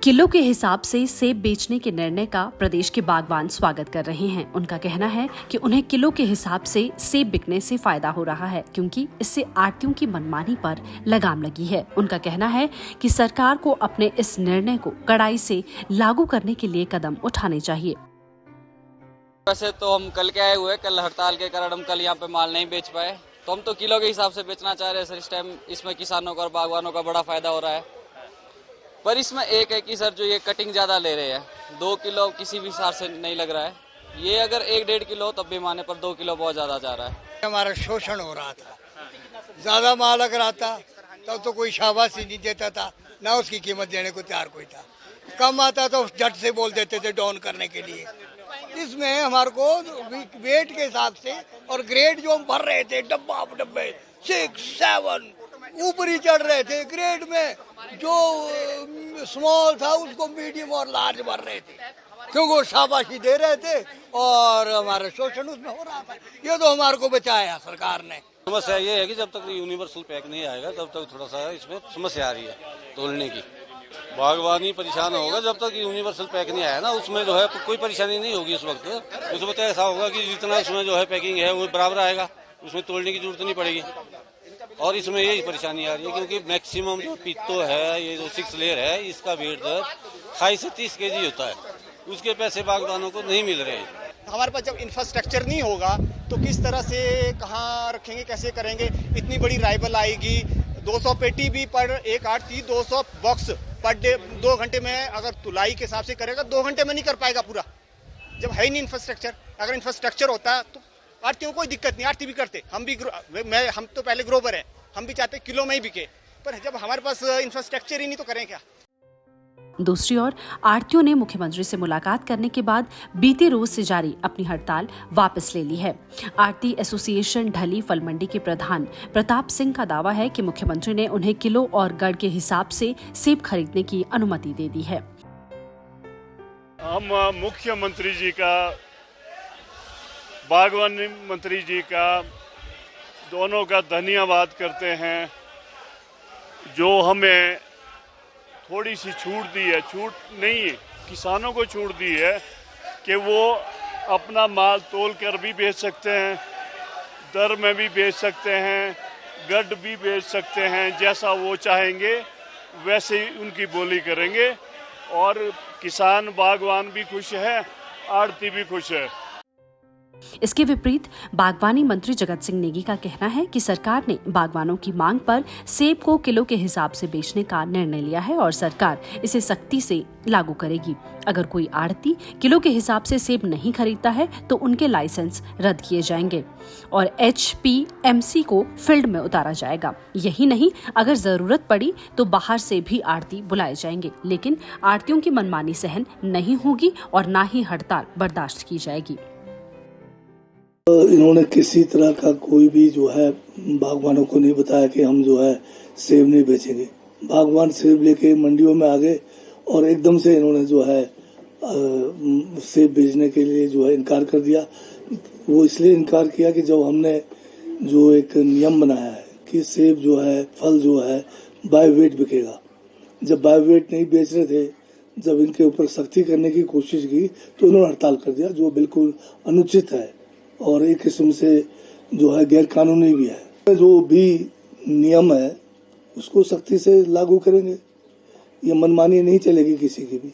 Kilo के हिसाब से सेब बेचने के निर्णय का प्रदेश के बागवान स्वागत कर रहे हैं। उनका कहना है कि उन्हें किलो के हिसाब से सेब बिकने से फायदा हो रहा है, क्योंकि इससे आढ़तियों की मनमानी पर लगाम लगी है। उनका कहना है कि सरकार को अपने इस निर्णय को कड़ाई से लागू करने के लिए कदम उठाने चाहिए। वैसे तो हम कल के आए हुए, कल हड़ताल के कारण हम कल यहाँ पे माल नहीं बेच पाए, तो हम तो किलो के हिसाब से बेचना चाह रहे हैं सर। इस टाइम इसमें किसानों का और बागवानों का बड़ा फायदा हो रहा है। पर इसमें एक है कि सर जो ये कटिंग ज़्यादा ले रहे हैं, 2 किलो किसी भी हिसाब से नहीं लग रहा है। ये अगर 1-1.5 किलो तब भी माने, पर 2 किलो बहुत ज़्यादा जा रहा है। हमारा शोषण हो रहा था। ज़्यादा माल अगर आता तब तो कोई शाबाशी नहीं देता था, ना उसकी कीमत देने को तैयार कोई था। कम आता तो झट से बोल देते थे डाउन करने के लिए। इसमें हमारे को वेट के हिसाब से और ग्रेड जो हम भर रहे थे, डब्बे 6, 7 ऊपर ही चढ़ रहे थे। ग्रेड में जो स्मॉल था उसको मीडियम और लार्ज भर रहे थे, क्योंकि वो शाबाशी दे रहे थे और हमारा शोषण उसमें हो रहा था। ये तो हमारे को बचाया सरकार ने। समस्या ये है कि जब तक यूनिवर्सल पैक नहीं आएगा तब तक थोड़ा सा इसमें समस्या आ रही है तोलने की। बागवानी परेशान होगा जब तक यूनिवर्सल पैक नहीं आया ना, उसमें जो है कोई परेशानी नहीं होगी उस वक्त ऐसा होगा कि जितना उसमें जो है पैकिंग है वो बराबर आएगा, उसमें तोलने की जरूरत नहीं पड़ेगी। और इसमें यही परेशानी आ रही है क्योंकि मैक्सिमम जो पीतो है, ये जो 6 लेयर है, इसका वेट 28 से 30 केजी होता है। उसके पैसे बागवानों को नहीं मिल रहे हैं। हमारे पास जब इंफ्रास्ट्रक्चर नहीं होगा तो किस तरह से कहाँ रखेंगे, कैसे करेंगे। इतनी बड़ी राइवल आएगी, 200 पेटी भी पर एक आढ़ती 200 बॉक्स पर डे 2 घंटे में अगर तुलाई के हिसाब से करेगा 2 घंटे में नहीं कर पाएगा पूरा, जब है ही नहीं इंफ्रास्ट्रक्चर। अगर इंफ्रास्ट्रक्चर होता तो आढ़तियों को कोई दिक्कत नहीं, आढ़ती भी करते। हम तो पहले ग्रोवर हैं, हम भी चाहते किलो में ही बिके, पर जब हमारे पास इंफ्रास्ट्रक्चर ही नहीं तो करें क्या। दूसरी ओर आढ़तियों ने मुख्यमंत्री से मुलाकात करने के बाद बीते रोज से जारी अपनी हड़ताल वापस ले ली है। आढ़ती एसोसिएशन ढली फल मंडी के प्रधान प्रताप सिंह का दावा है कि मुख्यमंत्री ने उन्हें किलो और गड़ के हिसाब से सेब खरीदने की अनुमति दे दी है। हम मुख्यमंत्री जी का, बागवानी मंत्री जी का, दोनों का धन्यवाद करते हैं जो हमें थोड़ी सी छूट दी है। छूट नहीं है, किसानों को छूट दी है कि वो अपना माल तोल कर भी बेच सकते हैं, दर में भी बेच सकते हैं, गड्ढ भी बेच सकते हैं। जैसा वो चाहेंगे वैसे ही उनकी बोली करेंगे और किसान बागवान भी खुश है, आढ़ती भी खुश है। इसके विपरीत बागवानी मंत्री जगत सिंह नेगी का कहना है कि सरकार ने बागवानों की मांग पर सेब को किलो के हिसाब से बेचने का निर्णय लिया है और सरकार इसे सख्ती से लागू करेगी। अगर कोई आढ़ती किलो के हिसाब से सेब नहीं खरीदता है तो उनके लाइसेंस रद्द किए जाएंगे और HPMC को फील्ड में उतारा जाएगा। यही नहीं, अगर जरूरत पड़ी तो बाहर से भी आढ़ती बुलाए जाएंगे, लेकिन आढ़तियों की मनमानी सहन नहीं होगी और न ही हड़ताल बर्दाश्त की जाएगी। इन्होंने किसी तरह का कोई भी जो है बागवानों को नहीं बताया कि हम जो है सेब नहीं बेचेंगे। बागवान सेब लेके मंडियों में आ गए और एकदम से इन्होंने जो है सेब बेचने के लिए जो है इनकार कर दिया। वो इसलिए इनकार किया कि जब हमने जो एक नियम बनाया है कि सेब जो है, फल जो है बाय वेट बिकेगा, जब बाय वेट नहीं बेच रहे थे, जब इनके ऊपर सख्ती करने की कोशिश की तो उन्होंने हड़ताल कर दिया, जो बिल्कुल अनुचित है और एक किस्म से जो है गैर कानूनी भी है। जो भी नियम है उसको सख्ती से लागू करेंगे, ये मनमानी नहीं चलेगी किसी की भी।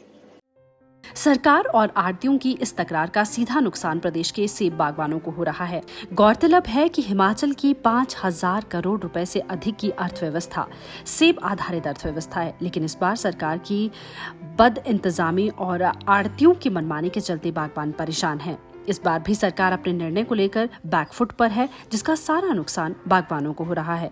सरकार और आढ़तियों की इस तकरार का सीधा नुकसान प्रदेश के सेब बागवानों को हो रहा है। गौरतलब है कि हिमाचल की 5,000 करोड़ रुपए से अधिक की अर्थव्यवस्था सेब आधारित अर्थव्यवस्था है, लेकिन इस बार सरकार की बद इंतजामी और आढ़तियों की मनमानी के चलते बागवान परेशान हैं। इस बार भी सरकार अपने निर्णय को लेकर बैकफुट पर है, जिसका सारा नुकसान बागवानों को हो रहा है।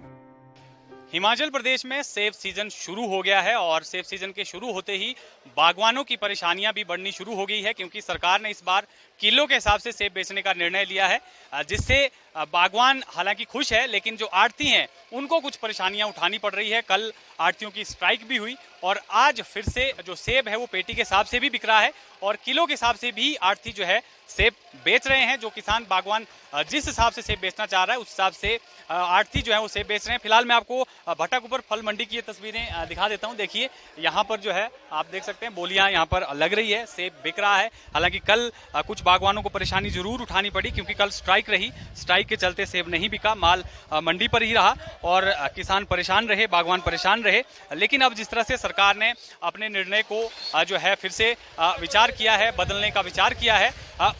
हिमाचल प्रदेश में सेब सीजन शुरू हो गया है और सेब सीजन के शुरू होते ही बागवानों की परेशानियां भी बढ़नी शुरू हो गई है, क्योंकि सरकार ने इस बार किलो के हिसाब से सेब बेचने का निर्णय लिया है, जिससे बागवान हालांकि खुश है, लेकिन जो आढ़ती हैं उनको कुछ परेशानियां उठानी पड़ रही है। कल आढ़तियों की स्ट्राइक भी हुई और आज फिर से जो सेब है वो पेटी के हिसाब से भी बिक रहा है और किलो के हिसाब से भी आढ़ती जो है सेब बेच रहे हैं। जो किसान बागवान जिस हिसाब से सेब बेचना चाह रहा है उस हिसाब से आढ़ती जो है वो सेब बेच रहे हैं। फिलहाल मैं आपको भट्टाकुपर फल मंडी की ये तस्वीरें दिखा देता हूं। देखिए यहाँ पर जो है आप देख सकते हैं बोलियां यहाँ पर लग रही है, सेब बिक रहा है। हालांकि कल कुछ बागवानों को परेशानी जरूर उठानी पड़ी क्योंकि कल स्ट्राइक रही, स्ट्राइक के चलते सेब नहीं बिका, माल मंडी पर ही रहा और किसान परेशान रहे, बागवान परेशान रहे। लेकिन अब जिस तरह से सरकार ने अपने निर्णय को जो है फिर से विचार किया है, बदलने का विचार किया है,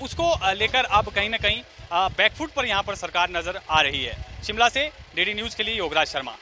उसको लेकर अब कहीं ना कहीं बैकफुट पर यहाँ पर सरकार नजर आ रही है। शिमला से डीडी न्यूज के लिए योगराज शर्मा।